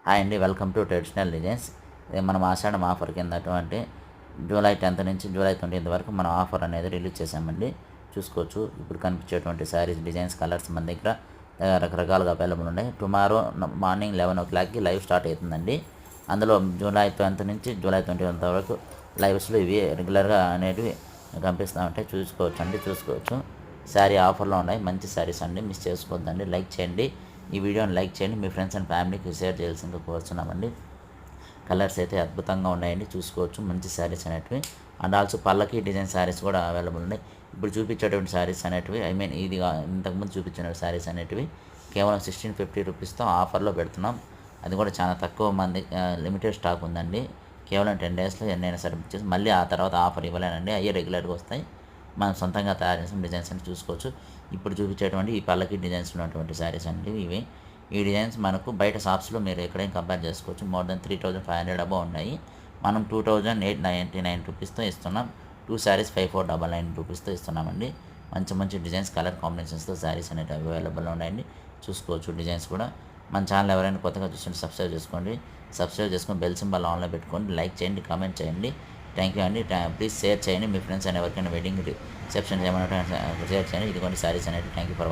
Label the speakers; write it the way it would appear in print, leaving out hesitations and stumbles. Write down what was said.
Speaker 1: Hi అండి, welcome to traditional designs. ఇది మనం ఆషాఢం ఆఫర్ కింద అటువంటి జూలై 10th నుంచి జూలై 20th వరకు మనం ఆఫర్ అనేది రిలీజ్ చేసామండి. చూసుకోవచ్చు. ఇప్పుడు కనిపించేటువంటి శారీస్ డిజైన్స్ కలర్స్ మన దగ్గర రకరకాలుగా అవైలబుల్ ఉన్నాయి. టుమారో మార్నింగ్ 11 o'clockకి లైవ్ స్టార్ట్ అవుతుందండి. అందులో జూలై 10th నుంచి జూలై 20th వరకు లైవ్స్లో ఇవి రెగ్యులర్గా అనేటివి కనిపిస్తూ ఉంటాయి. చూసుకోవచ్చు. శారీ ఆఫర్లో ఉన్నాయి. మంచి శారీస్ అండి, మిస్ చేసుకోవద్దండి. లైక్ చేయండి, ఈ వీడియోని లైక్ చేయండి, మీ ఫ్రెండ్స్ అండ్ ఫ్యామిలీకి షేర్ చేయాల్సిందిగా కోరుతున్నామండి. కలర్స్ అయితే అద్భుతంగా ఉన్నాయండి, చూసుకోవచ్చు. మంచి శారీస్ అనేటివి అండ్ ఆల్సో పల్లకి డిజైన్ శారీస్ కూడా అవైలబుల్ ఉన్నాయి. ఇప్పుడు చూపించేటువంటి శారీస్ అనేటివి ఇది ఇంతకుముందు చూపించిన శారీస్ అనేటివి కేవలం 1650 రూపీస్తో ఆఫర్లో పెడుతున్నాం. అది కూడా చాలా తక్కువ మంది, లిమిటెడ్ స్టాక్ ఉందండి. కేవలం 10 daysలో ఎన్నైనా సరే బుక్ చేసి మళ్ళీ ఆ తర్వాత ఆఫర్ ఇవ్వలేనండి. అయ్యే రెగ్యులర్గా వస్తాయి. మనం సొంతంగా తయారు చేసిన డిజైన్స్ అని చూసుకోవచ్చు. ఇప్పుడు చూపించేటువంటి ఈ పల్లకి డిజైన్స్ ఉన్నటువంటి శారీస్ అండి ఇవి. ఈ డిజైన్స్ మనకు బయట షాప్స్లో మీరు ఎక్కడైనా కంపేర్ చేసుకోవచ్చు. మోర్ దెన్ 3500 అబౌవ్ ఉన్నాయి. మనం 2899 రూపీస్తో ఇస్తున్నాం. 2 శారీస్ 5499 రూపీస్తో ఇస్తున్నామండి. మంచి డిజైన్స్ కలర్ కాంబినేషన్స్తో శారీస్ అనేవి అవైలబుల్లో ఉన్నాయండి. చూసుకోవచ్చు. డిజైన్స్ కూడా మన ఛానల్ ఎవరైనా కొత్తగా చూస్తుంటే సబ్స్క్రైబ్ చేసుకొని బెల్ సింబల్ ఆన్లో పెట్టుకోండి. లైక్ చేయండి, కామెంట్ చేయండి. థ్యాంక్ యూ అండి. ప్లీజ్ షేర్ చేయండి. మీ ఫ్రెండ్స్ అని ఎవరికైనా వెడ్డింగ్ రిసెప్షన్ ఏమైనా షేర్ చేయండి. ఇది కొన్ని శారీస్ అనేది. Thank you for